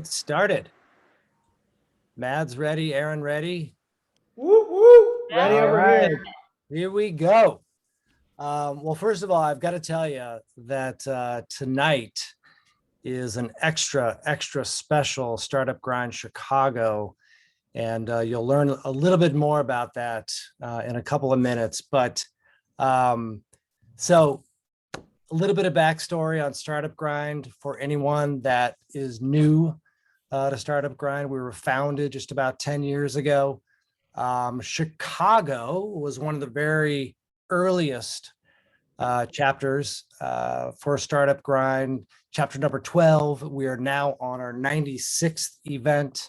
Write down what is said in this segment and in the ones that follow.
Started. Mad's ready, Aaron ready. Woo woo! Ready All over right, here. here we go. Well, first of all, I've got to tell you that tonight is an extra special Startup Grind Chicago, and you'll learn a little bit more about that in a couple of minutes. But so a little bit of backstory on Startup Grind for anyone that is new to Startup Grind. We were founded just about 10 years ago. Chicago was one of the very earliest chapters for Startup Grind, chapter number 12. We are now on our 96th event.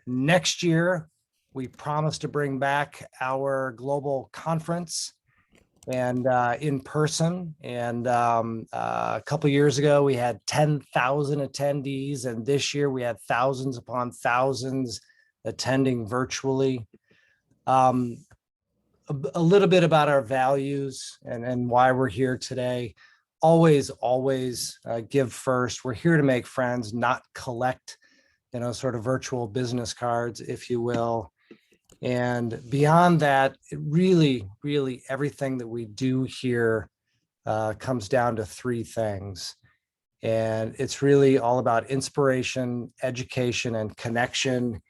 Next year, we promise to bring back our global conference and in person. And a couple years ago, we had 10,000 attendees, and this year we had thousands upon thousands attending virtually. A little bit about our values and why we're here today. Always give first. We're here to make friends, not collect, sort of virtual business cards, if you will. And beyond that, it really everything that we do here comes down to three things. And it's really all about inspiration, education, and connection.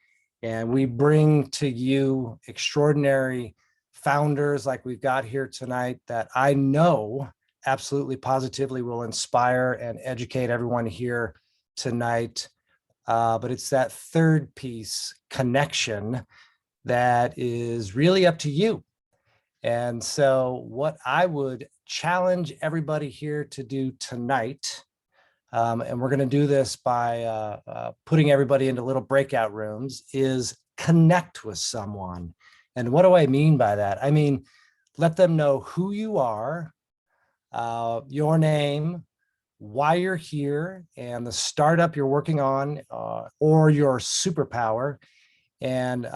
And we bring to you extraordinary founders like we've got here tonight that I know absolutely positively will inspire and educate everyone here tonight. But it's that third piece, connection, that is really up to you. And so what I would challenge everybody here to do tonight, and we're going to do this by putting everybody into little breakout rooms, is connect with someone. And what do I mean by that? I mean, let them know who you are, your name, why you're here, and the startup you're working on, or your superpower. And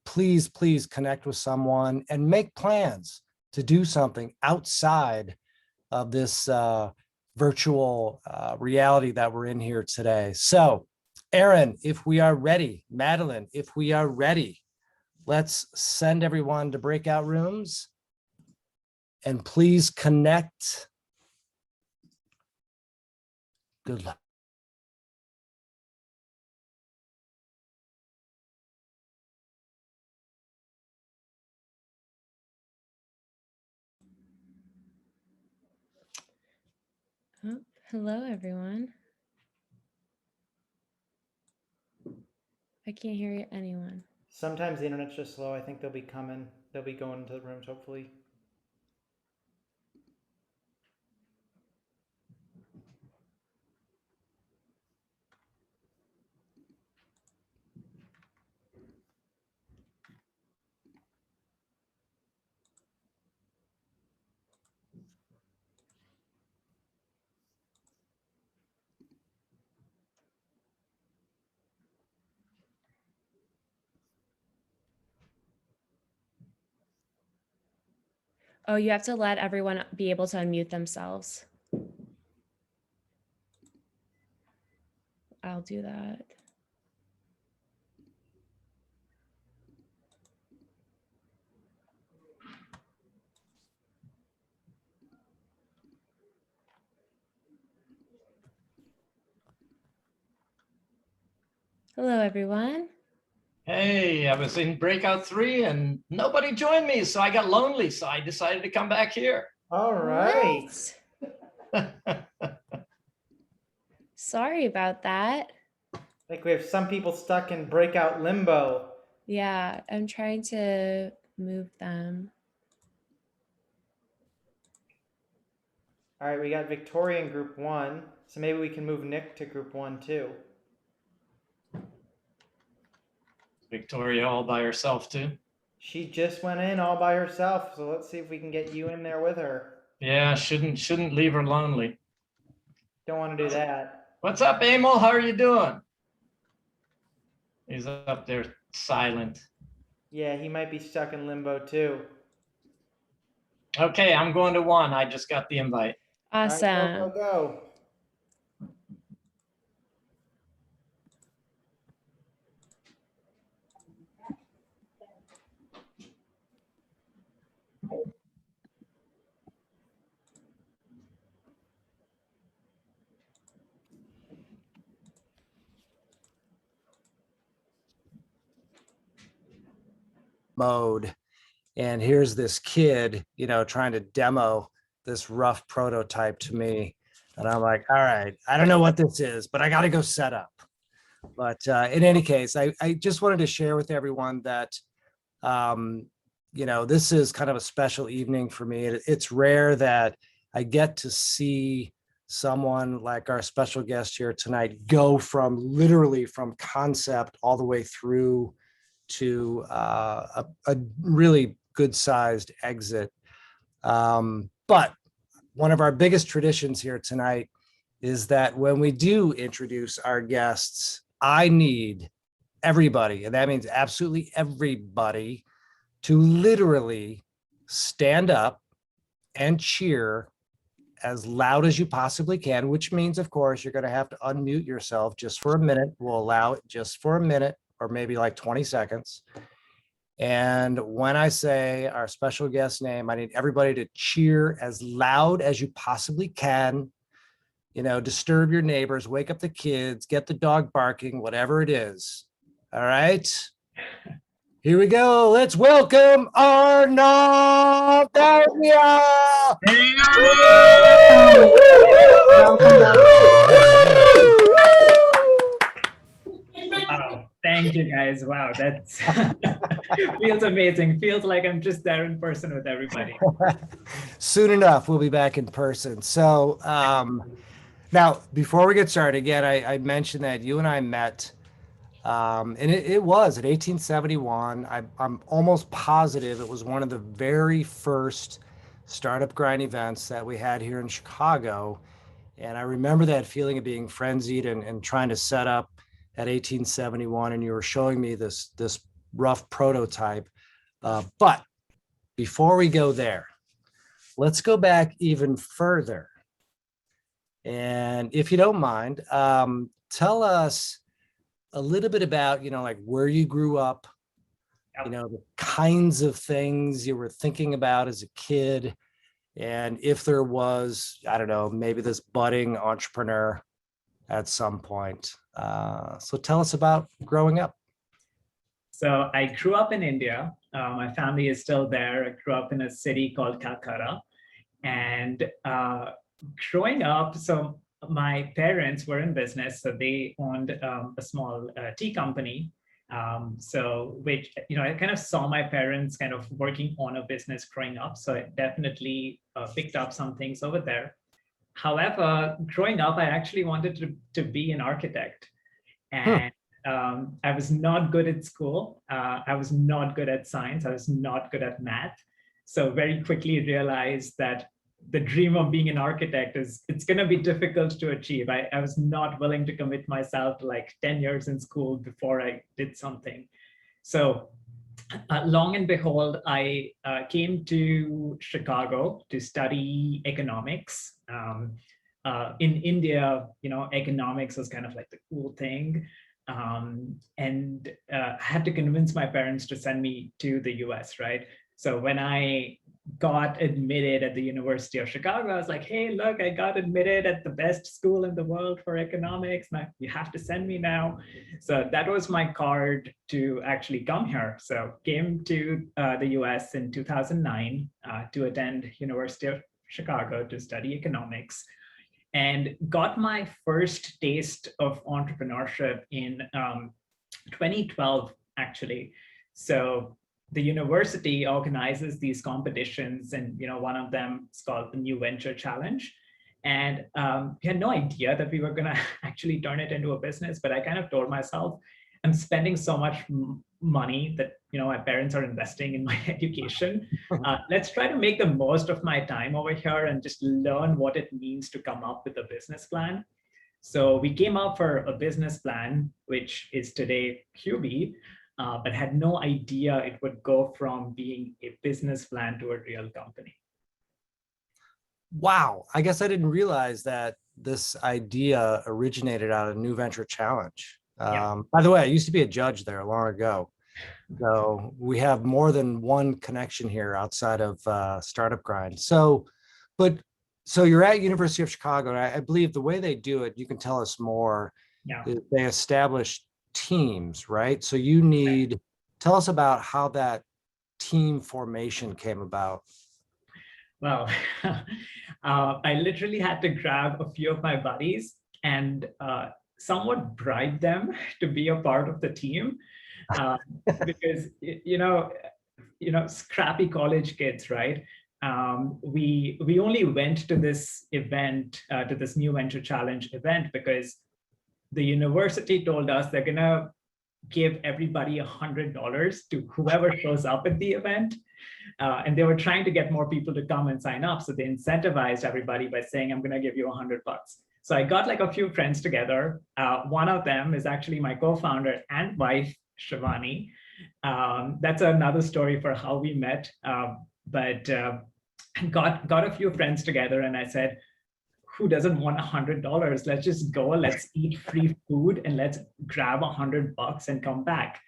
please connect with someone and make plans to do something outside of this virtual reality that we're in here today. So, Aaron, if we are ready, Madeline, if we are ready, let's send everyone to breakout rooms and please connect. Good luck. Oh, hello, everyone. I can't hear anyone. Sometimes the internet's just slow. I think they'll be coming. They'll be going to the rooms, hopefully. Oh, you have to let everyone be able to unmute themselves. I'll do that. Hello, everyone. Hey, I was in breakout 3 and nobody joined me, so I got lonely, so I decided to come back here. All right. What? Sorry about that. Like we have some people stuck in breakout limbo. Yeah, I'm trying to move them. All right, we got Victoria in group 1. So maybe we can move Nick to group 1 too. Victoria all by herself too. She just went in all by herself, so let's see if we can get you in there with her. Yeah, shouldn't leave her lonely. Don't want to do that. What's up, Emil? How are you doing? He's up there silent. Yeah, he might be stuck in limbo too. Okay, I'm going to 1. I just got the invite. Awesome. All right, go. mode. And here's this kid, trying to demo this rough prototype to me. And I'm like, all right, I don't know what this is, but I got to go set up. But in any case, I just wanted to share with everyone that, this is kind of a special evening for me. It's rare that I get to see someone like our special guest here tonight go from literally from concept all the way through to a really good sized exit. But one of our biggest traditions here tonight is that when we do introduce our guests, I need everybody, and that means absolutely everybody, to literally stand up and cheer as loud as you possibly can, which means, of course, you're going to have to unmute yourself just for a minute. We'll allow it just for a minute or maybe like 20 seconds. And when I say our special guest name, I need everybody to cheer as loud as you possibly can. Disturb your neighbors, wake up the kids, get the dog barking, whatever it is. All right. Here we go. Let's welcome Arnav Dalmia. Wow, thank you guys. Wow, that's feels amazing. Feels like I'm just there in person with everybody. Soon enough, we'll be back in person. So now, before we get started, again, I mentioned that you and I met, and it was in 1871. I'm almost positive it was one of the very first Startup Grind events that we had here in Chicago. And I remember that feeling of being frenzied and trying to set up at 1871, and you were showing me this rough prototype. But before we go there, let's go back even further. And if you don't mind, tell us a little bit about, like where you grew up, the kinds of things you were thinking about as a kid, and if there was, I don't know, maybe this budding entrepreneur at some point. So tell us about growing up. So I grew up in India. My family is still there. I grew up in a city called Calcutta. And growing up, so my parents were in business. So they owned a small tea company. Which, I kind of saw my parents kind of working on a business growing up. So I definitely picked up some things over there. However, growing up, I actually wanted to be an architect. And I was not good at school. I was not good at science. I was not good at math. So very quickly realized that the dream of being an architect it's going to be difficult to achieve. I was not willing to commit myself to like 10 years in school before I did something. So long and behold, I came to Chicago to study economics. In India, economics was kind of like the cool thing. And I had to convince my parents to send me to the US, right? So when I got admitted at the University of Chicago, I was like, hey, look, I got admitted at the best school in the world for economics. Now you have to send me now. So that was my card to actually come here. So came to the US in 2009 to attend University of Chicago to study economics, and got my first taste of entrepreneurship in 2012, actually. So the university organizes these competitions, and one of them is called the New Venture Challenge. And we had no idea that we were going to actually turn it into a business, but I kind of told myself, I'm spending so much money that my parents are investing in my education. Let's try to make the most of my time over here and just learn what it means to come up with a business plan. So we came up for a business plan, which is today Cubii, but had no idea it would go from being a business plan to a real company. Wow. I guess I didn't realize that this idea originated out of New Venture Challenge. By the way, I used to be a judge there long ago. So we have more than one connection here outside of Startup Grind. So you're at University of Chicago, and I believe the way they do it, you can tell us more, is they establish teams, right? So tell us about how that team formation came about? Well, I literally had to grab a few of my buddies and somewhat bribe them to be a part of the team, because scrappy college kids, right? We only went to this event, to this New Venture Challenge event, because the university told us they're gonna give everybody $100 to whoever shows up at the event. And they were trying to get more people to come and sign up. So they incentivized everybody by saying, I'm gonna give you $100. So I got like a few friends together. One of them is actually my co-founder and wife, Shivani. That's another story for how we met. But got a few friends together, and I said, who doesn't want $100? Let's just go, let's eat free food, and let's grab $100 and come back.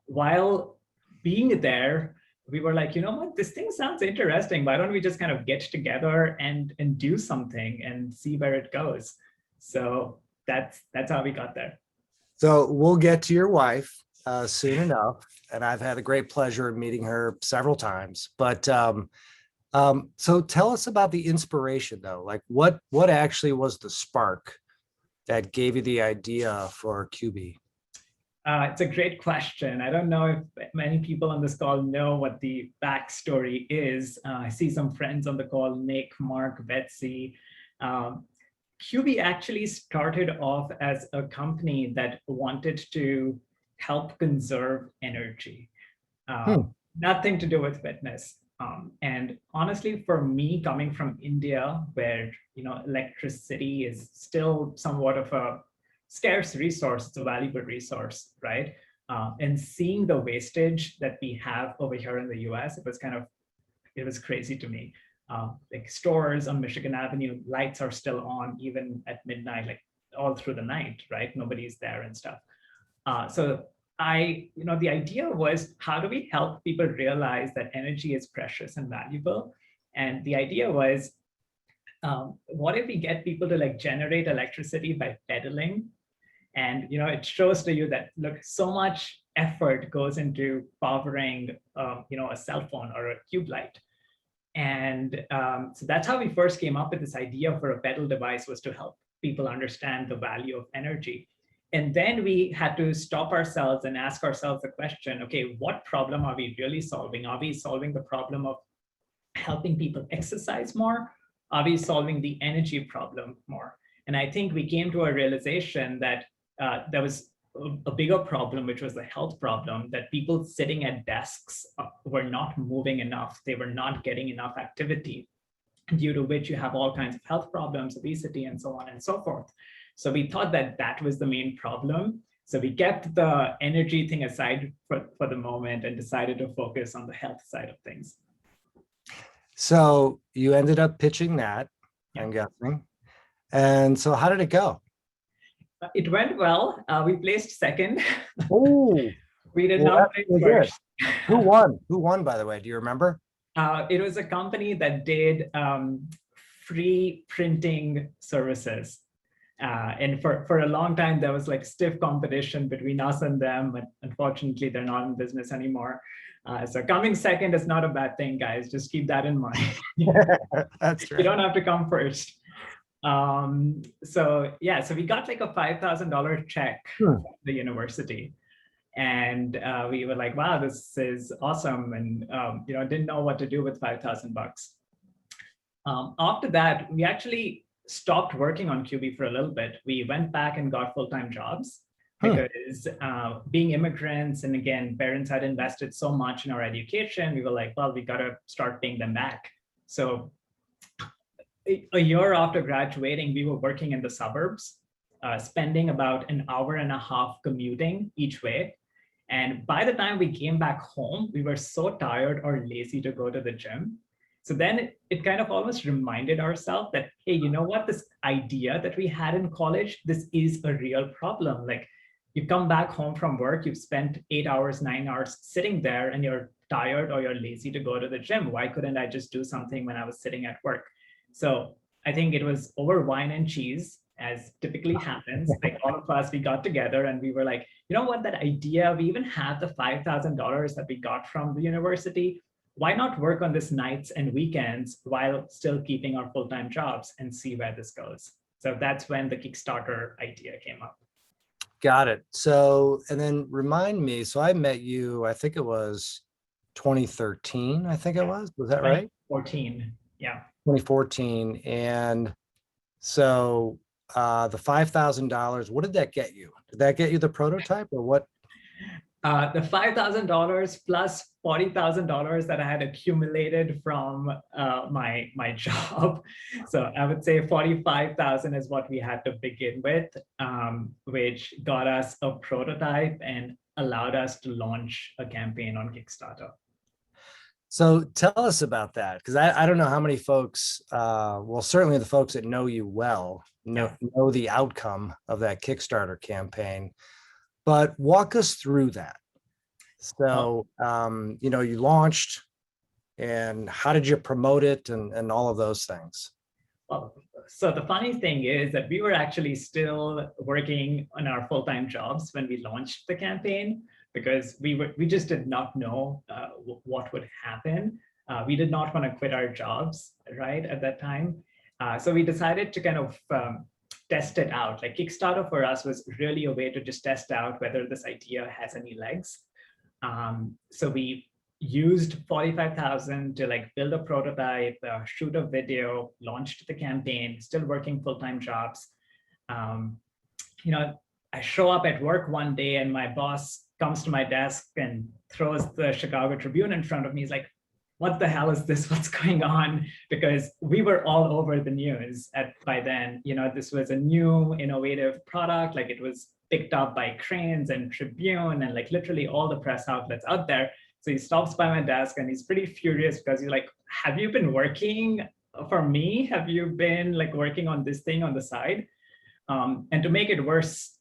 While being there, we were like, you know what, this thing sounds interesting. Why don't we just kind of get together and do something and see where it goes? So that's how we got there. So we'll get to your wife soon enough, and I've had a great pleasure of meeting her several times. But so tell us about the inspiration, though. Like, what actually was the spark that gave you the idea for Cubii? It's a great question. I don't know if many people on this call know what the backstory is. I see some friends on the call, Nick, Mark, Betsy. Cubii actually started off as a company that wanted to help conserve energy. Nothing to do with fitness. And honestly, for me, coming from India, where electricity is still somewhat of a scarce resource, it's a valuable resource, right? And seeing the wastage that we have over here in the US, it was crazy to me. Like stores on Michigan Avenue, lights are still on even at midnight, like all through the night, right? Nobody's there and stuff. So the idea was, how do we help people realize that energy is precious and valuable? And the idea was, what if we get people to like generate electricity by pedaling? And it shows to you that, look, so much effort goes into powering a cell phone or a cube light. And so that's how we first came up with this idea for a pedal device, was to help people understand the value of energy. And then we had to stop ourselves and ask ourselves the question, okay, what problem are we really solving? Are we solving the problem of helping people exercise more? Are we solving the energy problem more? And I think we came to a realization that there was a bigger problem, which was the health problem, that people sitting at desks were not moving enough. They were not getting enough activity, due to which you have all kinds of health problems, obesity, and so on and so forth. So we thought that that was the main problem. So we kept the energy thing aside for the moment and decided to focus on the health side of things. So you ended up pitching that, I'm guessing. And so how did it go? It went well. We placed second. Oh, We did not place first. Who won? Who won, by the way? Do you remember? It was a company that did free printing services. And for a long time, there was like stiff competition between us and them, but unfortunately, they're not in business anymore. So coming second is not a bad thing, guys. Just keep that in mind. That's right. You don't have to come first. So we got like a $5,000 check from the university. And we were like, wow, this is awesome. And, didn't know what to do with $5,000. After that, we actually stopped working on Cubii for a little bit. We went back and got full-time jobs because being immigrants, and again, parents had invested so much in our education, we were like, well, we got to start paying them back. So a year after graduating, we were working in the suburbs, spending about an hour and a half commuting each way. And by the time we came back home, we were so tired or lazy to go to the gym. So then it kind of almost reminded ourselves that, hey, you know what, this idea that we had in college, this is a real problem. Like, you come back home from work, you've spent 8 hours, 9 hours sitting there, and you're tired or you're lazy to go to the gym. Why couldn't I just do something when I was sitting at work? So I think it was over wine and cheese, as typically happens. Like, all of us, we got together and we were like, you know what, that idea, we even had the $5,000 that we got from the university. why not work on this nights and weekends while still keeping our full-time jobs and see where this goes? So that's when the Kickstarter idea came up. Got it. So, and then remind me, so I met you, I think it was 2013, I think it was that right? 2014, yeah. 2014. And so the $5,000, what did that get you? Did that get you the prototype or what? The $5,000 plus $40,000 that I had accumulated from my job. So I would say 45,000 is what we had to begin with, which got us a prototype and allowed us to launch a campaign on Kickstarter. So tell us about that, because I don't know how many folks, well, certainly the folks that know you well know the outcome of that Kickstarter campaign. But walk us through that. So, you know, you launched and how did you promote it and all of those things? Well, so the funny thing is that we were actually still working on our full-time jobs when we launched the campaign, because we just did not know what would happen. We did not want to quit our jobs, right, at that time. So we decided to kind of test it out. Like Kickstarter for us was really a way to just test out whether this idea has any legs. So we used 45,000 to like build a prototype, shoot a video, launched the campaign, still working full-time jobs. You know, I show up at work one day and my boss comes to my desk and throws the Chicago Tribune in front of me. He's like, what the hell is this? What's going on? Because we were all over the news by then. You know, this was a new innovative product. Like it was picked up by Cranes and Tribune and like literally all the press outlets out there. So he stops by my desk and he's pretty furious because he's like, have you been working for me? Have you been like working on this thing on the side? And to make it worse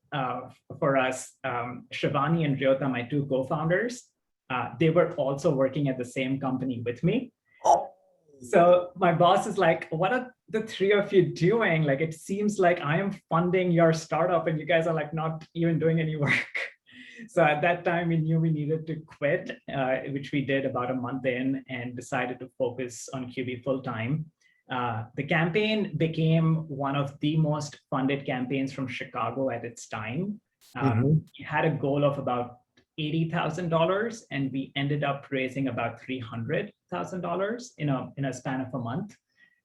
for us, Shivani and Ryota, my two co-founders, they were also working at the same company with me. So my boss is like, what are the three of you doing? Like, it seems like I am funding your startup and you guys are like not even doing any work. So at that time, we knew we needed to quit, which we did about a month in, and decided to focus on Cubii full time. The campaign became one of the most funded campaigns from Chicago at its time. We had a goal of about $80,000, and we ended up raising about $300,000 in a span of a month.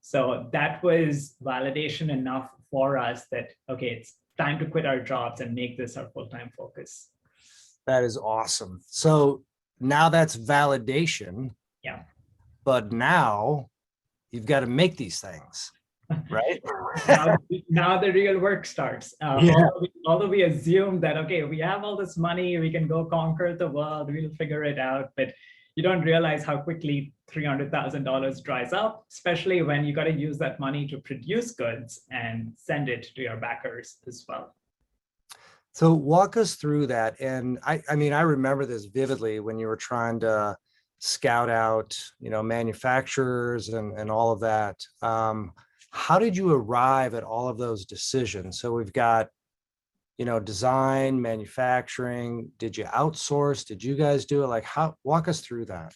So that was validation enough for us that, okay, it's time to quit our jobs and make this our full-time focus. That is awesome. So now that's validation. Yeah. But now you've got to make these things, right? now the real work starts. Although we assume that, okay, we have all this money, we can go conquer the world, we'll figure it out. But you don't realize how quickly $300,000 dries up, especially when you got to use that money to produce goods and send it to your backers as well. So walk us through that. And I mean, I remember this vividly when you were trying to scout out, you know, manufacturers and all of that. How did you arrive at all of those decisions? So we've got, you know, design, manufacturing. Did you outsource? Did you guys do it? Like, walk us through that.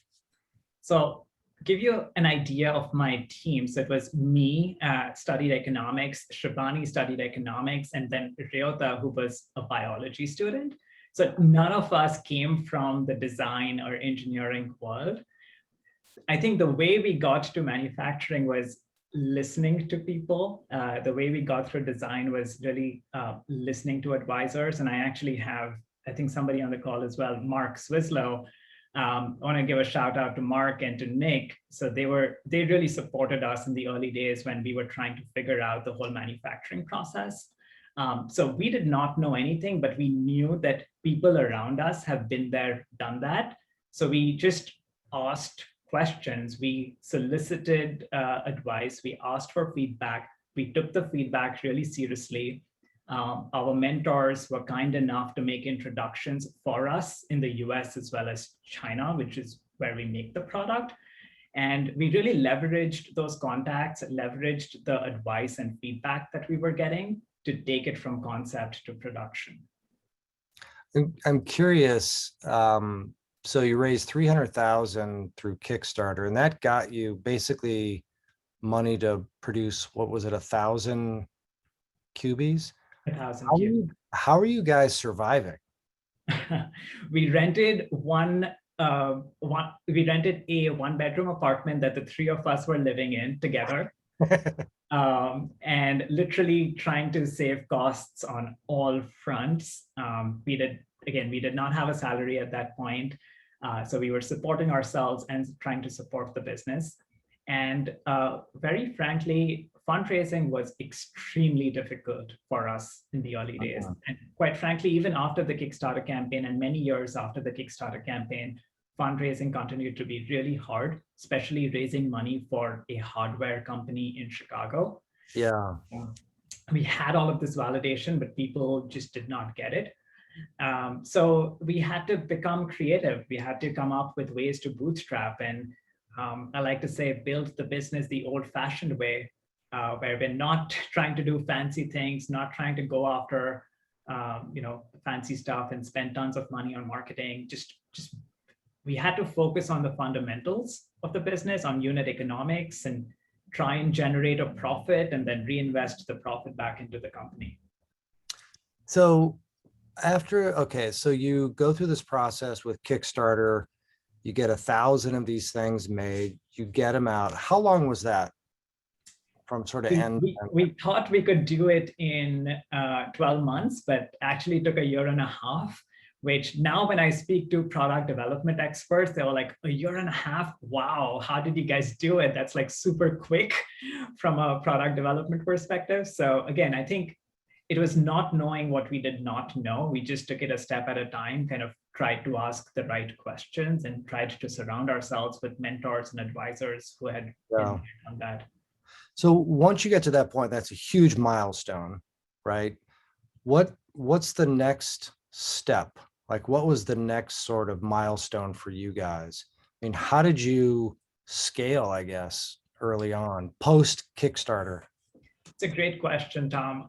So give you an idea of my team. So it was me, studied economics, Shivani studied economics, and then Ryota, who was a biology student. So none of us came from the design or engineering world. I think the way we got to manufacturing was listening to people. The way we got through design was really listening to advisors. And I actually have, I think somebody on the call as well, Mark Swislow. I want to give a shout out to Mark and to Nick. So they really supported us in the early days when we were trying to figure out the whole manufacturing process. So we did not know anything, but we knew that people around us have been there, done that. So we just asked questions. We solicited advice. We asked for feedback. We took the feedback really seriously. Our mentors were kind enough to make introductions for us in the US as well as China, which is where we make the product. And we really leveraged those contacts, leveraged the advice and feedback that we were getting to take it from concept to production. I'm curious, so you raised 300,000 through Kickstarter, and that got you basically money to produce, what was it, 1,000 cubies? 1,000 How are you guys surviving? We rented we rented a one-bedroom apartment that the three of us were living in together. And literally trying to save costs on all fronts. We did not have a salary at that point. So we were supporting ourselves and trying to support the business. And very frankly, fundraising was extremely difficult for us in the early days. And quite frankly, even after the Kickstarter campaign and many years after the Kickstarter campaign, fundraising continued to be really hard, especially raising money for a hardware company in Chicago. Yeah. We had all of this validation, but people just did not get it. So we had to become creative. We had to come up with ways to bootstrap. And I like to say, build the business the old-fashioned way, where we're not trying to do fancy things, not trying to go after fancy stuff and spend tons of money on marketing. Just we had to focus on the fundamentals of the business, on unit economics, and try and generate a profit and then reinvest the profit back into the company. So so you go through this process with Kickstarter, you get 1,000 of these things made, you get them out. How long was that from sort of end? We thought we could do it in 12 months, but actually took a year and a half, which now when I speak to product development experts, they were like, a year and a half? Wow, how did you guys do it? That's like super quick from a product development perspective. So again, I think it was not knowing what we did not know. We just took it a step at a time, kind of tried to ask the right questions and tried to surround ourselves with mentors and advisors who had done that. So once you get to that point, that's a huge milestone, right? What's the next step? Like, what was the next sort of milestone for you guys? I mean, how did you scale, I guess, early on, post Kickstarter? It's a great question, Tom.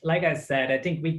Like I said, I think we were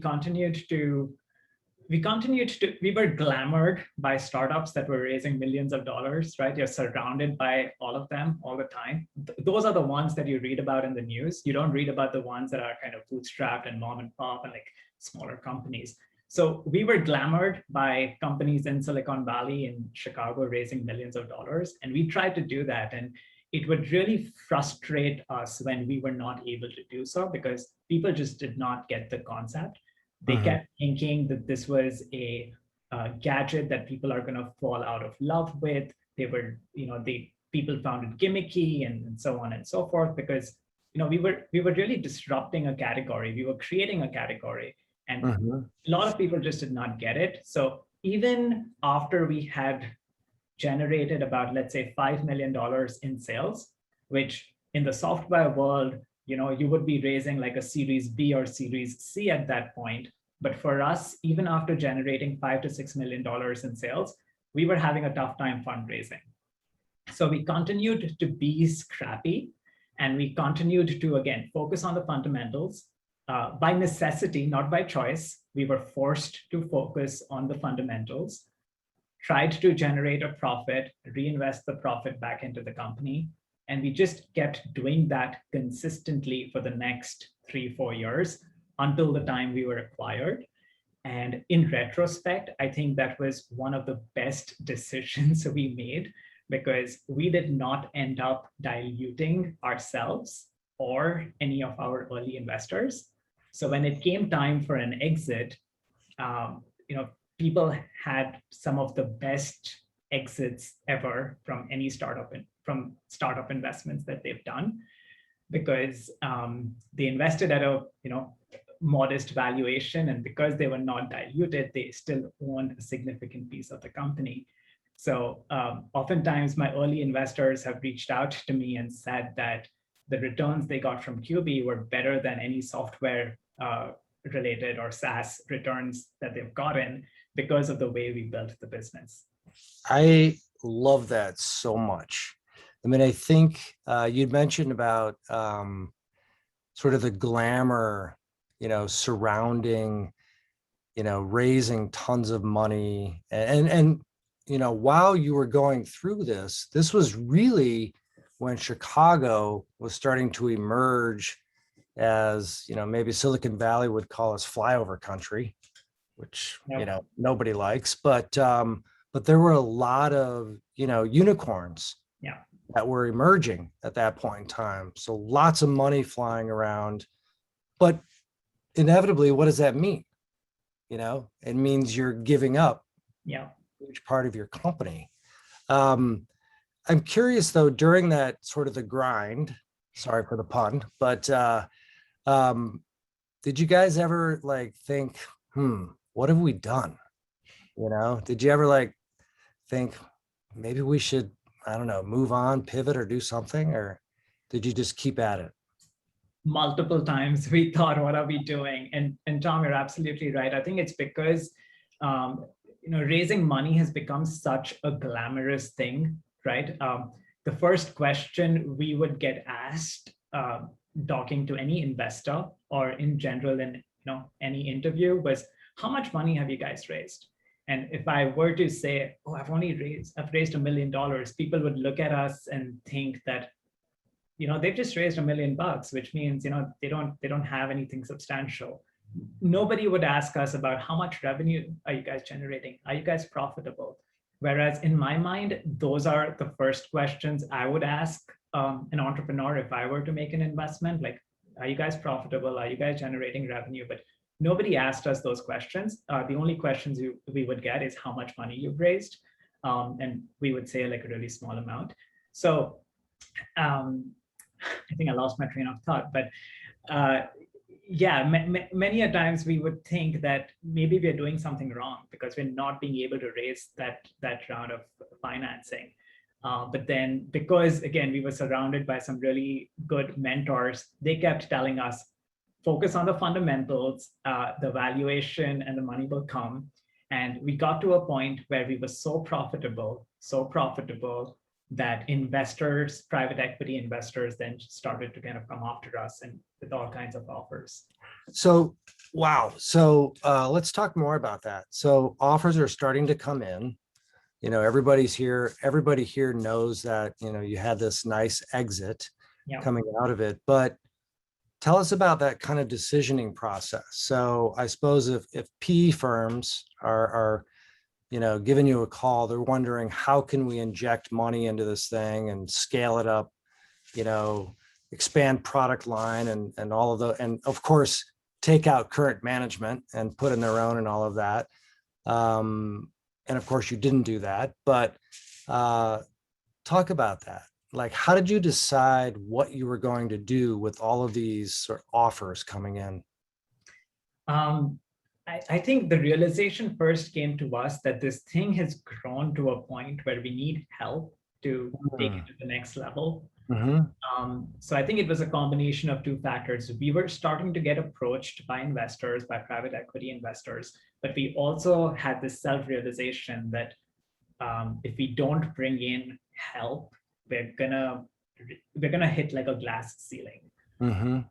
glamored by startups that were raising millions of dollars, right? You're surrounded by all of them all the time. Those are the ones that you read about in the news. You don't read about the ones that are kind of bootstrapped and mom and pop and like smaller companies. So we were glamored by companies in Silicon Valley and Chicago raising millions of dollars. And we tried to do that. And it would really frustrate us when we were not able to do so because people just did not get the concept. They kept thinking that this was a gadget that people are going to fall out of love with. People found it gimmicky and so on and so forth because we were really disrupting a category. We were creating a category, and a lot of people just did not get it. So even after we had generated about, let's say, $5 million in sales, which in the software world, you would be raising like a Series B or Series C at that point. But for us, even after generating $5 to $6 million in sales, we were having a tough time fundraising. So we continued to be scrappy, and we continued to, again, focus on the fundamentals. By necessity, not by choice, we were forced to focus on the fundamentals, tried to generate a profit, reinvest the profit back into the company. And we just kept doing that consistently for the next 3-4 years until the time we were acquired. And in retrospect, I think that was one of the best decisions we made because we did not end up diluting ourselves or any of our early investors. So when it came time for an exit, people had some of the best exits ever from any startup investments that they've done, because they invested at a modest valuation, and because they were not diluted, they still owned a significant piece of the company. So oftentimes my early investors have reached out to me and said that the returns they got from Cubii were better than any software related or SaaS returns that they've gotten because of the way we built the business. I love that so much. I mean, I think you'd mentioned about sort of the glamour, surrounding, raising tons of money. And while you were going through this, this was really when Chicago was starting to emerge as, maybe Silicon Valley would call us flyover country, which, Yep. nobody likes, but there were a lot of, unicorns Yeah. that were emerging at that point in time. So lots of money flying around, but inevitably, what does that mean? It means you're giving up Yeah. a huge part of your company. I'm curious though, during that sort of the grind, sorry for the pun, but did you guys ever like think, what have we done? Did you ever like think maybe we should, I don't know, move on, pivot, or do something? Or did you just keep at it? Multiple times we thought, what are we doing? And Tom, you're absolutely right. I think it's because raising money has become such a glamorous thing, right? The first question we would get asked talking to any investor or in general in any interview was, how much money have you guys raised? And if I were to say, oh, I've raised $1 million, people would look at us and think that they've just raised $1 million, which means they don't have anything substantial. Nobody would ask us about how much revenue are you guys generating? Are you guys profitable? Whereas in my mind, those are the first questions I would ask an entrepreneur if I were to make an investment. Like, are you guys profitable? Are you guys generating revenue? But nobody asked us those questions. The only questions we would get is how much money you've raised. And we would say like a really small amount. So I think I lost my train of thought, but many a times we would think that maybe we're doing something wrong because we're not being able to raise that round of financing. But then because, again, we were surrounded by some really good mentors, they kept telling us, focus on the fundamentals, the valuation and the money will come. And we got to a point where we were so profitable that investors, private equity investors, then started to kind of come after us and with all kinds of offers. So, wow. So let's talk more about that. So offers are starting to come in. Everybody here knows that, you had this nice exit coming out of it, but tell us about that kind of decisioning process. So I suppose if PE firms are giving you a call, they're wondering, how can we inject money into this thing and scale it up, expand product line and all of the, and of course, take out current management and put in their own and all of that. And of course you didn't do that, but talk about that. Like, how did you decide what you were going to do with all of these sort of offers coming in? I think the realization first came to us that this thing has grown to a point where we need help to take it to the next level. So I think it was a combination of two factors. We were starting to get approached by investors, by private equity investors, but we also had this self-realization that if we don't bring in help, we're gonna hit like a glass ceiling.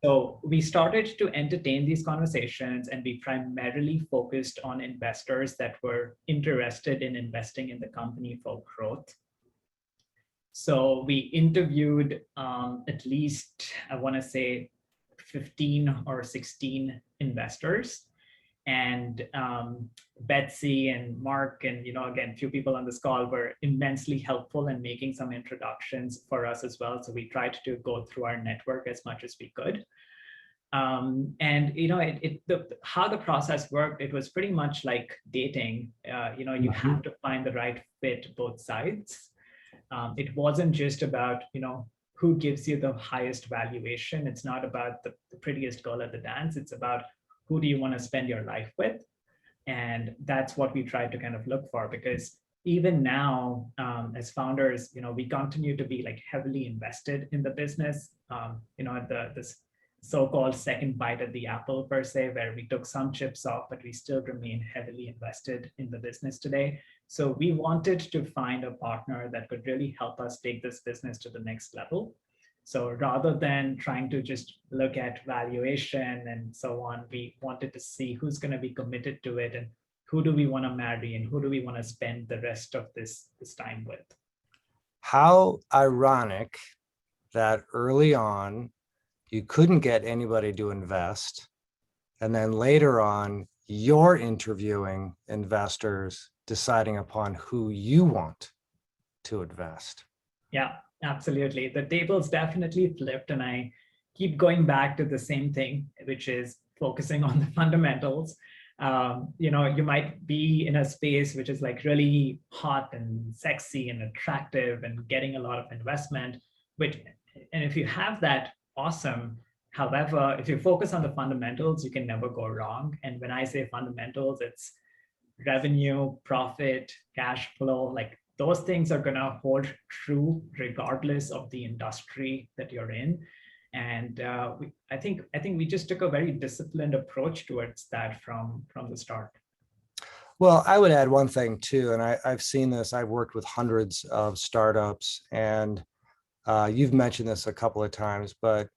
So we started to entertain these conversations, and we primarily focused on investors that were interested in investing in the company for growth. So we interviewed at least, I want to say 15 or 16 investors. And Betsy and Mark and, again, a few people on this call were immensely helpful in making some introductions for us as well. So we tried to go through our network as much as we could. And, how the process worked, it was pretty much like dating. You have to find the right fit both sides. It wasn't just about, who gives you the highest valuation. It's not about the prettiest girl at the dance. It's about who do you want to spend your life with? And that's what we try to kind of look for, because even now, as founders, we continue to be like heavily invested in the business, this so-called second bite at the apple per se, where we took some chips off, but we still remain heavily invested in the business today. So we wanted to find a partner that could really help us take this business to the next level. So rather than trying to just look at valuation and so on, we wanted to see who's going to be committed to it and who do we want to marry and who do we want to spend the rest of this time with. How ironic that early on you couldn't get anybody to invest, and then later on you're interviewing investors, deciding upon who you want to invest. Yeah, absolutely. The tables definitely flipped, and I keep going back to the same thing, which is focusing on the fundamentals. You might be in a space which is like really hot and sexy and attractive and getting a lot of investment, and if you have that, awesome. However, if you focus on the fundamentals, you can never go wrong. And when I say fundamentals, it's revenue, profit, cash flow, like those things are going to hold true regardless of the industry that you're in. And I think we just took a very disciplined approach towards that from the start. Well, I would add one thing too, and I've seen this. I've worked with hundreds of startups, and you've mentioned this a couple of times, but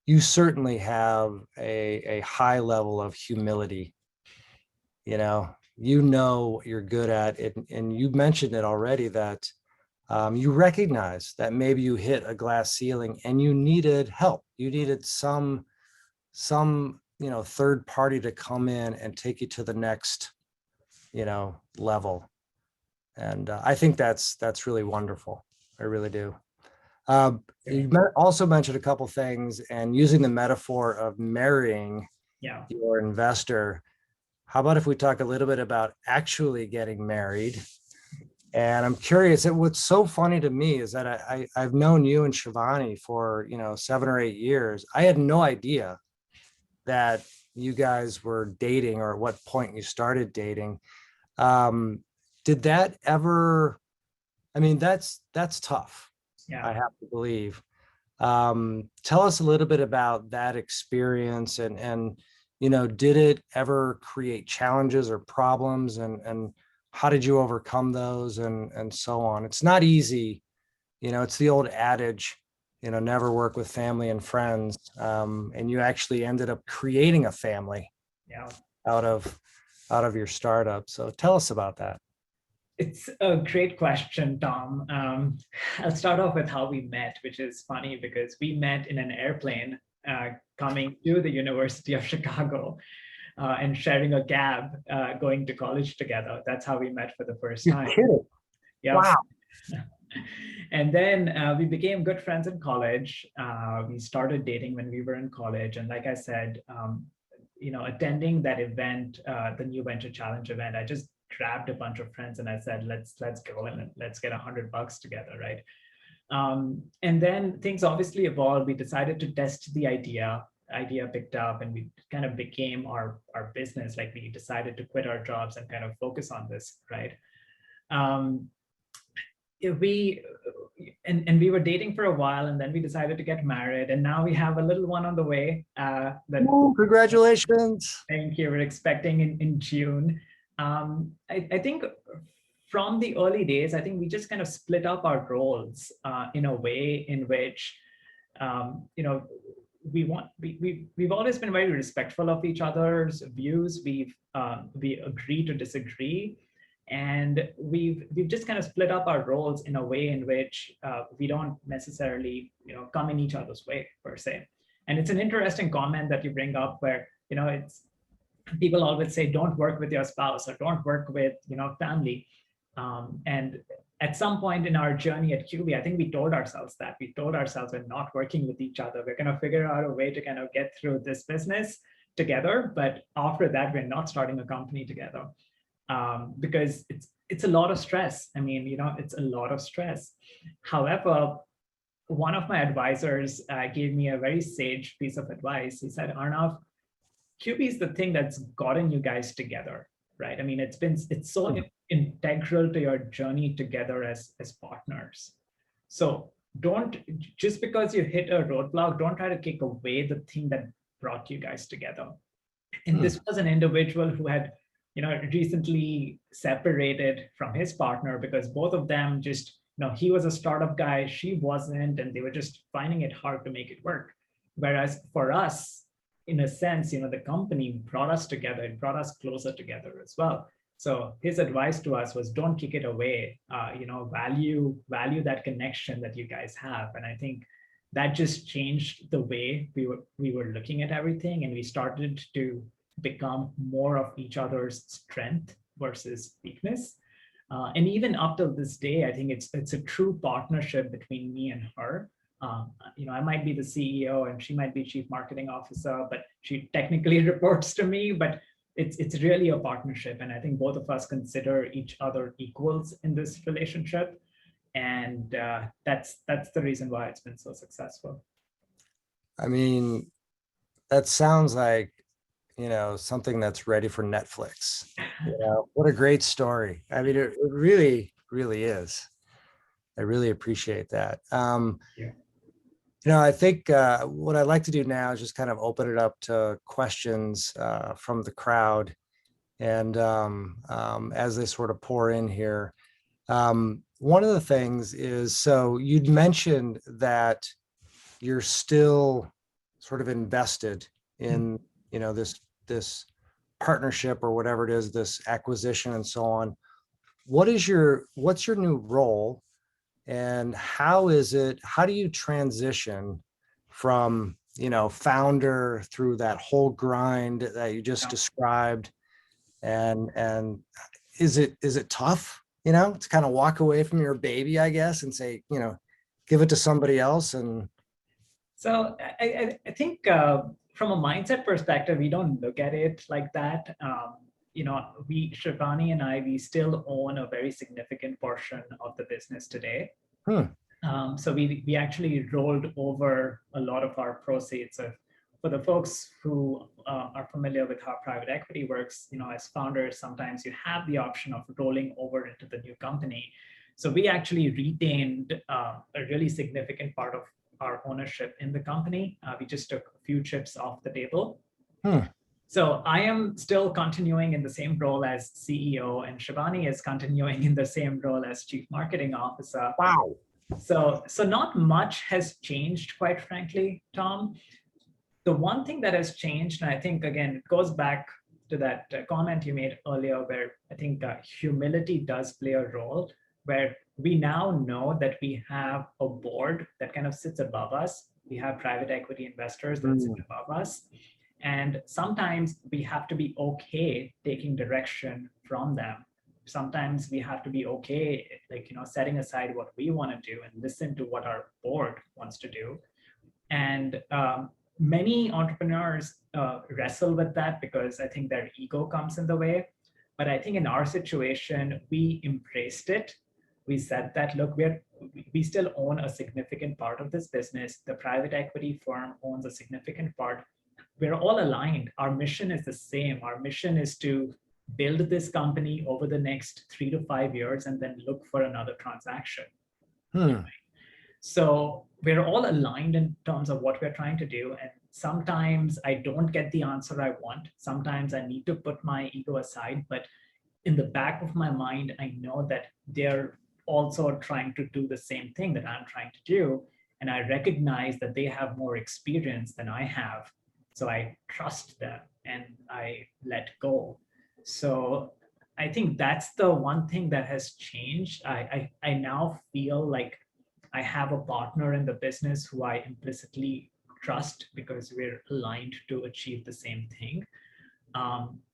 you certainly have a high level of humility. You know what you're good at, and you mentioned it already that you recognize that maybe you hit a glass ceiling and you needed help. You needed some third party to come in and take you to the next level. And I think that's really wonderful. I really do. You also mentioned a couple things, and using the metaphor of marrying your investor. How about if we talk a little bit about actually getting married? And I'm curious, what's so funny to me is that I've known you and Shivani for 7 or 8 years. I had no idea that you guys were dating, or at what point you started dating. Did that ever, that's tough. Yeah. I have to believe. Tell us a little bit about that experience, and did it ever create challenges or problems, and how did you overcome those, and so on? It's not easy. It's the old adage, never work with family and friends. And you actually ended up creating a family out of your startup. So tell us about that. It's a great question, Tom. I'll start off with how we met, which is funny because we met in an airplane coming to the University of Chicago and sharing a cab going to college together. That's how we met for the first time. You're kidding. Yeah. Wow. And then we became good friends in college. We started dating when we were in college. And like I said, attending that event, the New Venture Challenge event, I just grabbed a bunch of friends and I said, let's go and let's get $100 together, right? And then things obviously evolved. We decided to test the idea picked up, and we kind of became our business. Like, we decided to quit our jobs and kind of focus on this, right? We were dating for a while, and then we decided to get married, and now we have a little one on the way. Ooh, congratulations. Thank you. We're expecting in June. I think from the early days, I think we just kind of split up our roles in a way in which, we've always been very respectful of each other's views. We agree to disagree, and we've just kind of split up our roles in a way in which we don't necessarily come in each other's way per se. And it's an interesting comment that you bring up, where it's, people always say, don't work with your spouse or don't work with family. And at some point in our journey at Cubii, I think we told ourselves we're not working with each other. We're going to figure out a way to kind of get through this business together. But after that, we're not starting a company together because it's a lot of stress. It's a lot of stress. However, one of my advisors gave me a very sage piece of advice. He said, Arnav, Cubii is the thing that's gotten you guys together, right? It's so integral to your journey together as partners. So just because you hit a roadblock, don't try to kick away the thing that brought you guys together. And this was an individual who had, recently separated from his partner because both of them just, he was a startup guy, she wasn't, and they were just finding it hard to make it work. Whereas for us, in a sense, the company brought us together, it brought us closer together as well. So his advice to us was, don't kick it away. Value that connection that you guys have. And I think that just changed the way we were looking at everything, and we started to become more of each other's strength versus weakness. And even up till this day, I think it's a true partnership between me and her. I might be the CEO and she might be chief marketing officer, but she technically reports to me, but it's really a partnership. And I think both of us consider each other equals in this relationship. And that's the reason why it's been so successful. I mean, that sounds like, something that's ready for Netflix. What a great story. I mean, it really, really is. I really appreciate that. Yeah. I think what I'd like to do now is just kind of open it up to questions from the crowd. And as they sort of pour in here, one of the things is, so you'd mentioned that you're still sort of invested in, this partnership or whatever it is, this acquisition and so on. What's your new role, and how do you transition from, founder through that whole grind that you just described? And is it tough, to kind of walk away from your baby, I guess, and say, give it to somebody else? And so I think from a mindset perspective, we don't look at it like that. Shivani and I, we still own a very significant portion of the business today. So we actually rolled over a lot of our proceeds. So for the folks who are familiar with how private equity works, as founders, sometimes you have the option of rolling over into the new company. So we actually retained a really significant part of our ownership in the company. We just took a few chips off the table. So I am still continuing in the same role as CEO, and Shivani is continuing in the same role as Chief Marketing Officer. wow. So not much has changed, quite frankly, Tom. The one thing that has changed, and I think, again, it goes back to that comment you made earlier, where I think humility does play a role, where we now know that we have a board that kind of sits above us. We have private equity investors that sit above us. And sometimes we have to be okay taking direction from them. Sometimes we have to be okay, setting aside what we want to do and listen to what our board wants to do. And many entrepreneurs wrestle with that because I think their ego comes in the way. But I think in our situation, we embraced it. We said that, look, we still own a significant part of this business. The private equity firm owns a significant part. We're all aligned. Our mission is the same. Our mission is to build this company over the next 3 to 5 years and then look for another transaction. So we're all aligned in terms of what we're trying to do. And sometimes I don't get the answer I want. Sometimes I need to put my ego aside. But in the back of my mind, I know that they're also trying to do the same thing that I'm trying to do. And I recognize that they have more experience than I have. So I trust them and I let go. So I think that's the one thing that has changed. I now feel like I have a partner in the business who I implicitly trust because we're aligned to achieve the same thing.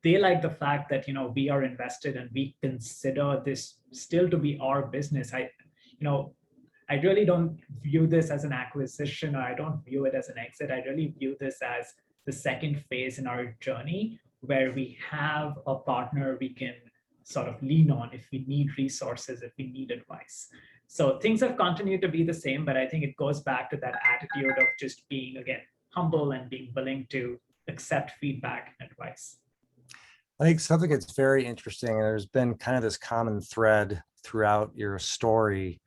They like the fact that, we are invested and we consider this still to be our business. I really don't view this as an acquisition, or I don't view it as an exit. I really view this as the second phase in our journey, where we have a partner we can sort of lean on if we need resources, if we need advice. So things have continued to be the same, but I think it goes back to that attitude of just being, again, humble and being willing to accept feedback and advice. I think something that's very interesting, and there's been kind of this common thread throughout your story,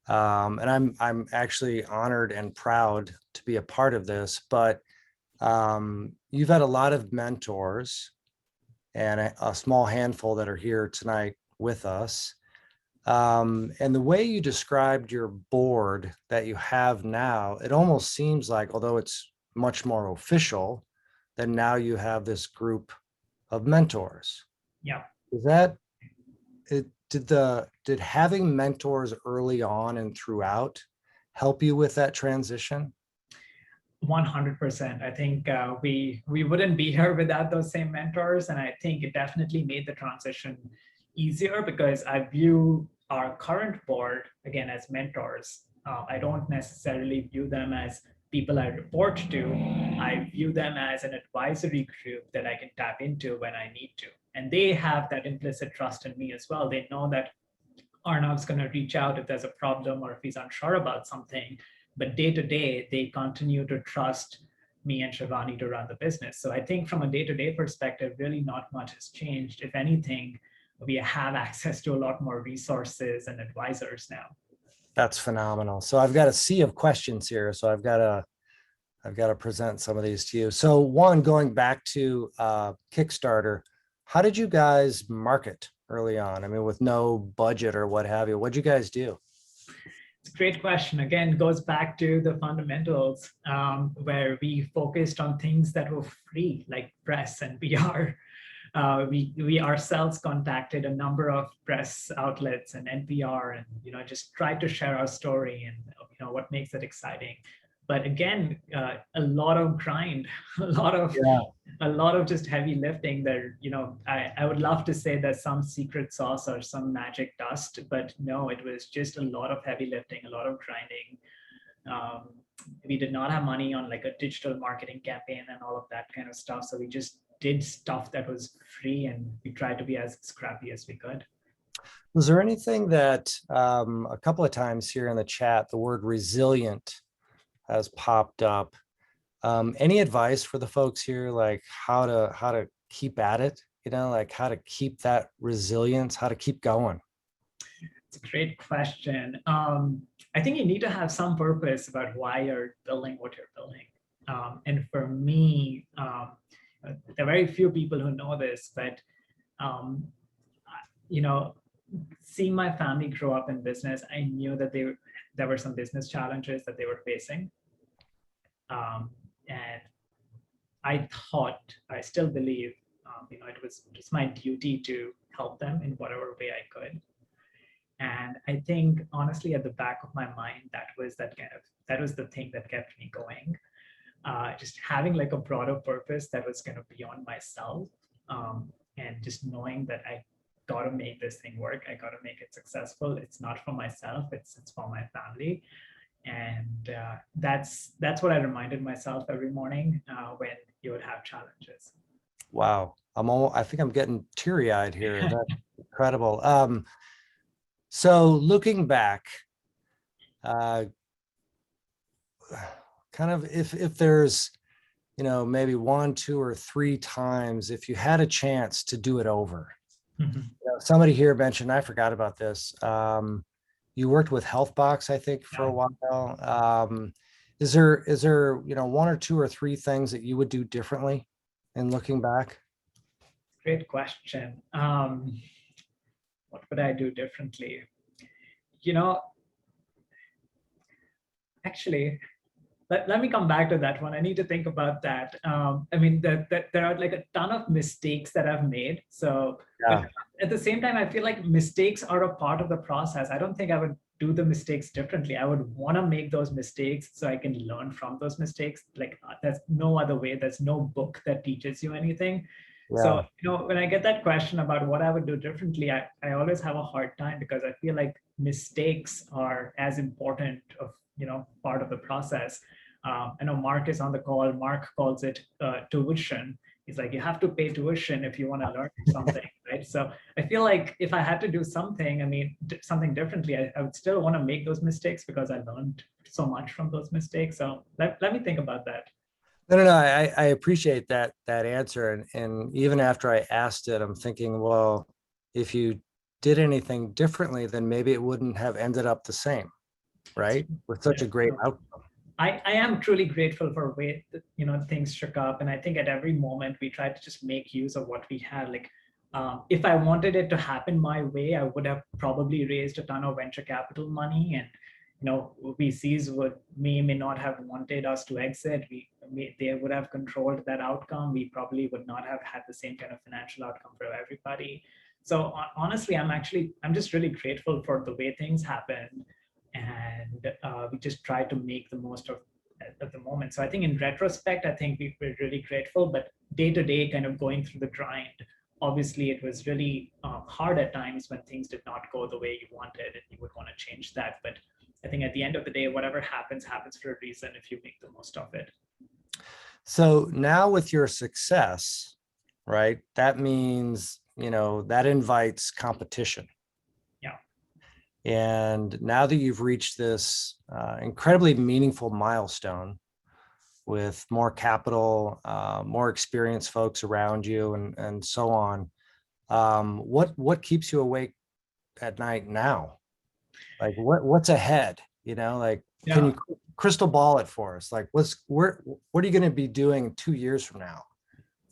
and I'm actually honored and proud to be a part of this, but you've had a lot of mentors and a small handful that are here tonight with us. And the way you described your board that you have now, it almost seems like, although it's much more official, that now you have this group of mentors. Yeah. Is that it? Did having mentors early on and throughout help you with that transition? 100%. I think we wouldn't be here without those same mentors, and I think it definitely made the transition easier because I view our current board again as mentors. I don't necessarily view them as people I report to. I view them as an advisory group that I can tap into when I need to, and they have that implicit trust in me as well. They know that Arnav's going to reach out if there's a problem or if he's unsure about something. But day to day, they continue to trust me and Shivani to run the business. So I think from a day-to-day perspective, really not much has changed. If anything, we have access to a lot more resources and advisors now. That's phenomenal. So I've got a sea of questions here. So I've got to present some of these to you. So one, going back to Kickstarter, how did you guys market early on? I mean, with no budget or what have you, what'd you guys do? It's a great question. Again, goes back to the fundamentals where we focused on things that were free, like press and PR. We ourselves contacted a number of press outlets and NPR, and just tried to share our story and what makes it exciting. But again, a lot of grind, a lot of just heavy lifting. There, I would love to say there's some secret sauce or some magic dust, but no, it was just a lot of heavy lifting, a lot of grinding. We did not have money on like a digital marketing campaign and all of that kind of stuff. So we just did stuff that was free, and we tried to be as scrappy as we could. Was there anything that a couple of times here in the chat, the word resilient has popped up? Any advice for the folks here, like how to keep at it, like how to keep that resilience, how to keep going? It's a great question. I think you need to have some purpose about why you're building what you're building. And for me, there are very few people who know this, but seeing my family grow up in business, I knew that there were some business challenges that they were facing. And I still believe, it was just my duty to help them in whatever way I could. And I think honestly, at the back of my mind, that was the thing that kept me going. Just having like a broader purpose that was kind of beyond myself, and just knowing that I got to make this thing work. I got to make it successful. It's not for myself. It's for my family. And that's what I reminded myself every morning when you would have challenges. Wow. I think I'm getting teary-eyed here. That's incredible. So looking back, kind of if there's, maybe 1, 2, or 3 times, if you had a chance to do it over. Mm-hmm. Somebody here mentioned, I forgot about this. You worked with Healthbox, I think, for a while. Is there 1 or 2 or 3 things that you would do differently in looking back? Great question. What would I do differently? Actually, let me come back to that one. I need to think about that. I mean, there are like a ton of mistakes that I've made. So at the same time, I feel like mistakes are a part of the process. I don't think I would do the mistakes differently. I would want to make those mistakes so I can learn from those mistakes. Like there's no other way. There's no book that teaches you anything. Yeah. So, when I get that question about what I would do differently, I always have a hard time because I feel like mistakes are as important of, part of the process. I know Mark is on the call. Mark calls it tuition. He's like, you have to pay tuition if you want to learn something, right? So I feel like if I had to do something, something differently, I would still want to make those mistakes because I learned so much from those mistakes. So let me think about that. No, I appreciate that answer. And even after I asked it, I'm thinking, well, if you did anything differently, then maybe it wouldn't have ended up the same, right? With such a great outcome. I am truly grateful for the way that, things shook up. And I think at every moment we tried to just make use of what we had. Like if I wanted it to happen my way, I would have probably raised a ton of venture capital money, and VCs may not have wanted us to exit. They would have controlled that outcome. We probably would not have had the same kind of financial outcome for everybody. So honestly, I'm just really grateful for the way things happen, and we just try to make the most of the moment. So I think in retrospect, I think we're really grateful, but day to day, kind of going through the grind, obviously it was really hard at times when things did not go the way you wanted, and you would want to change that. But I think at the end of the day, whatever happens for a reason if you make the most of it. So now with your success, right, that means, that invites competition. Yeah. And now that you've reached this incredibly meaningful milestone with more capital, more experienced folks around you, and so on, what keeps you awake at night now? Like what's ahead? Can you crystal ball it for us? Like what are you going to be doing 2 years from now?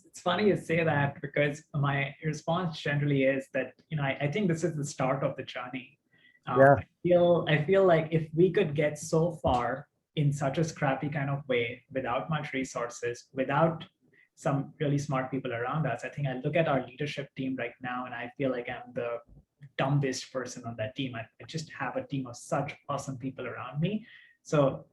It's funny you say that, because my response generally is that, I think this is the start of the journey. Yeah. I feel like if we could get so far in such a scrappy kind of way, without much resources, without some really smart people around us, I think I look at our leadership team right now and I feel like I'm the dumbest person on that team. I just have a team of such awesome people around me. So,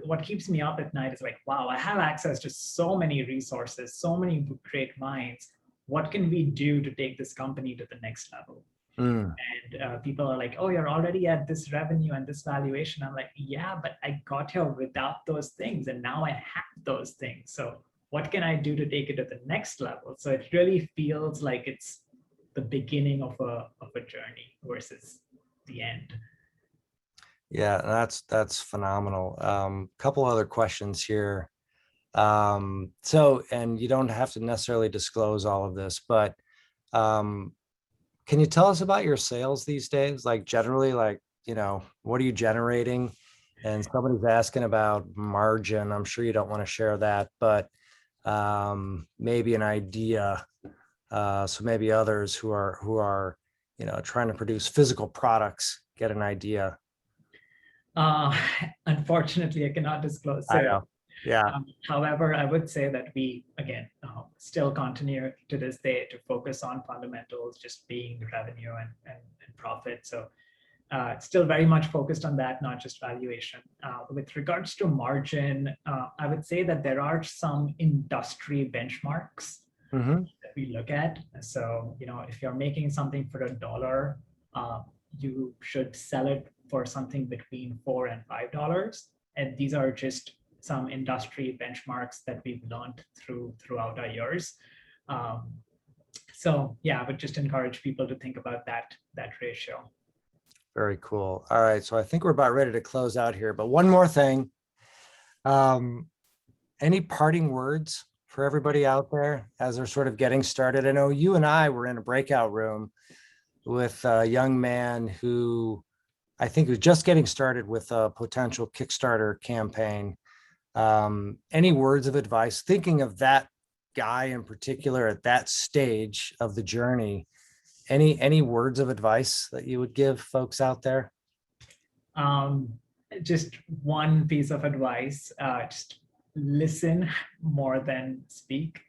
what keeps me up at night is like, wow, I have access to so many resources, so many great minds. What can we do to take this company to the next level? And people are like, oh, you're already at this revenue and this valuation. I'm like, yeah, but I got here without those things, and now I have those things. So what can I do to take it to the next level? So it really feels like it's the beginning of a journey versus the end. Yeah, that's phenomenal. Couple other questions here. So, and you don't have to necessarily disclose all of this, but can you tell us about your sales these days? Like generally, what are you generating? And somebody's asking about margin. I'm sure you don't want to share that, but maybe an idea. So maybe others who are trying to produce physical products get an idea. Unfortunately, I cannot disclose. I know. Yeah. However, I would say that we, again, still continue to this day to focus on fundamentals, just being revenue and profit. So it's still very much focused on that, not just valuation. With regards to margin, I would say that there are some industry benchmarks that we look at. So, if you're making something for $1, you should sell it for something between $4 and $5. And these are just some industry benchmarks that we've learned throughout our years. So yeah, I would just encourage people to think about that ratio. Very cool. All right. So I think we're about ready to close out here, but one more thing. Any parting words for everybody out there as they're sort of getting started? I know you and I were in a breakout room with a young man who I think was just getting started with a potential Kickstarter campaign. Any words of advice, thinking of that guy in particular at that stage of the journey, any words of advice that you would give folks out there? Just one piece of advice, just listen more than speak.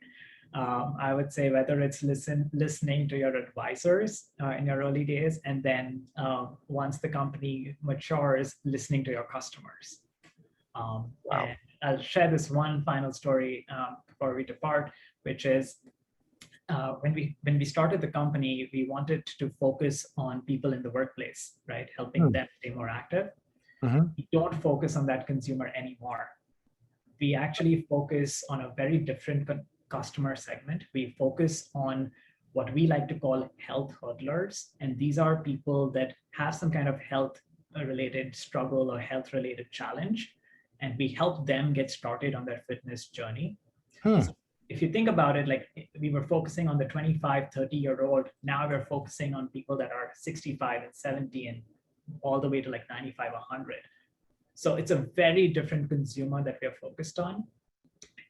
I would say whether it's listening to your advisors in your early days, and then once the company matures, listening to your customers. Wow. And I'll share this one final story before we depart, which is when we started the company, we wanted to focus on people in the workplace, right? Helping them stay more active. We don't focus on that consumer anymore. We actually focus on a very different customer segment. We focus on what we like to call health hodlers. And these are people that have some kind of health related struggle or health related challenge. And we help them get started on their fitness journey. So if you think about it, like we were focusing on the 25, 30-year-old, now we're focusing on people that are 65 and 70 and all the way to like 95, 100. So it's a very different consumer that we're focused on.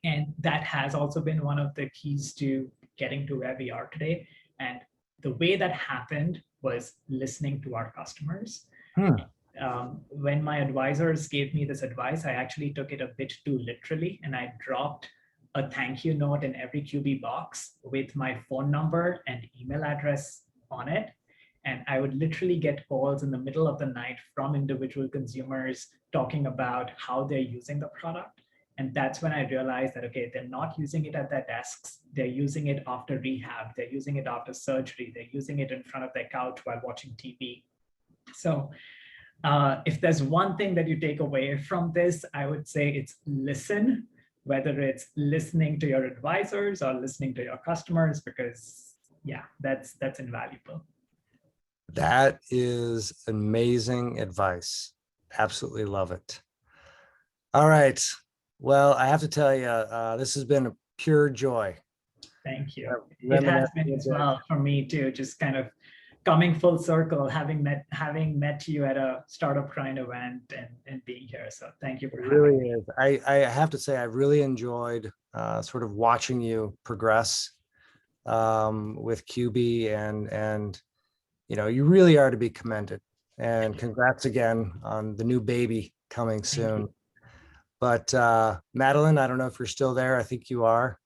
And that has also been one of the keys to getting to where we are today. And the way that happened was listening to our customers. When my advisors gave me this advice, I actually took it a bit too literally, and I dropped a thank you note in every Cubii box with my phone number and email address on it. And I would literally get calls in the middle of the night from individual consumers talking about how they're using the product. And that's when I realized that, okay, they're not using it at their desks. They're using it after rehab. They're using it after surgery. They're using it in front of their couch while watching TV. So if there's one thing that you take away from this, I would say it's listen, whether it's listening to your advisors or listening to your customers, because yeah, that's invaluable. That is amazing advice. Absolutely love it. All right. Well, I have to tell you, this has been a pure joy. Thank you. It has been as well for me too, just kind of coming full circle, having met you at a Startup Grind event and being here. So thank you for having me. It really is. I have to say, I really enjoyed sort of watching you progress with Cubii, and you really are to be commended. And congrats again on the new baby coming soon. But Madeline, I don't know if you're still there. I think you are.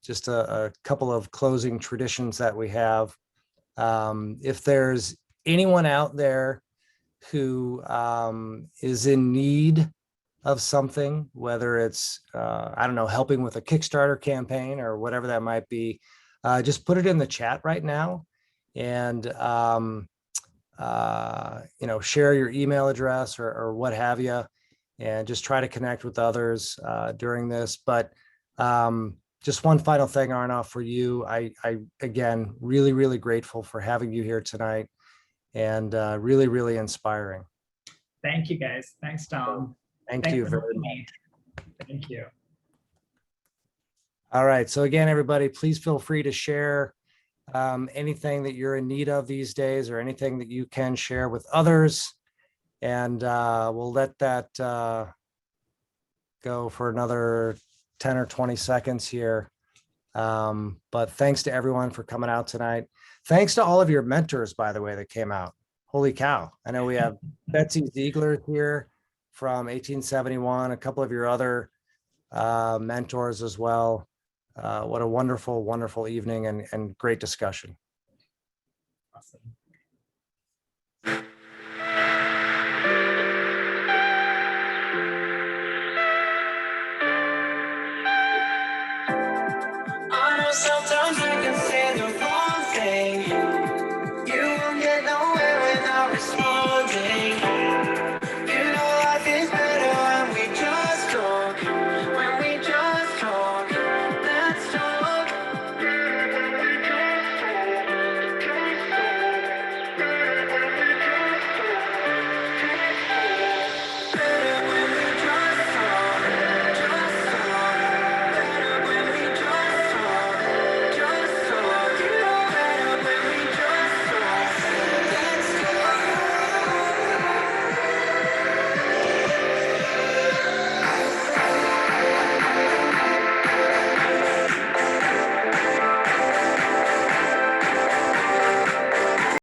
Just a couple of closing traditions that we have. If there's anyone out there who is in need of something, whether it's, I don't know, helping with a Kickstarter campaign or whatever that might be, just put it in the chat right now, and share your email address or what have you, and just try to connect with others during this. But just one final thing, Arnav, for you. I again, really, really grateful for having you here tonight, and really, really inspiring. Thank you, guys. Thanks, Tom. Thank you very much. Thank you. All right. So again, everybody, please feel free to share anything that you're in need of these days, or anything that you can share with others. And we'll let that go for another 10 or 20 seconds here. But thanks to everyone for coming out tonight. Thanks to all of your mentors, by the way, that came out. Holy cow. I know we have Betsy Ziegler here from 1871, a couple of your other mentors as well. What a wonderful, wonderful evening, and great discussion. Awesome. I know sometimes you can say the wrong thing. You won't get no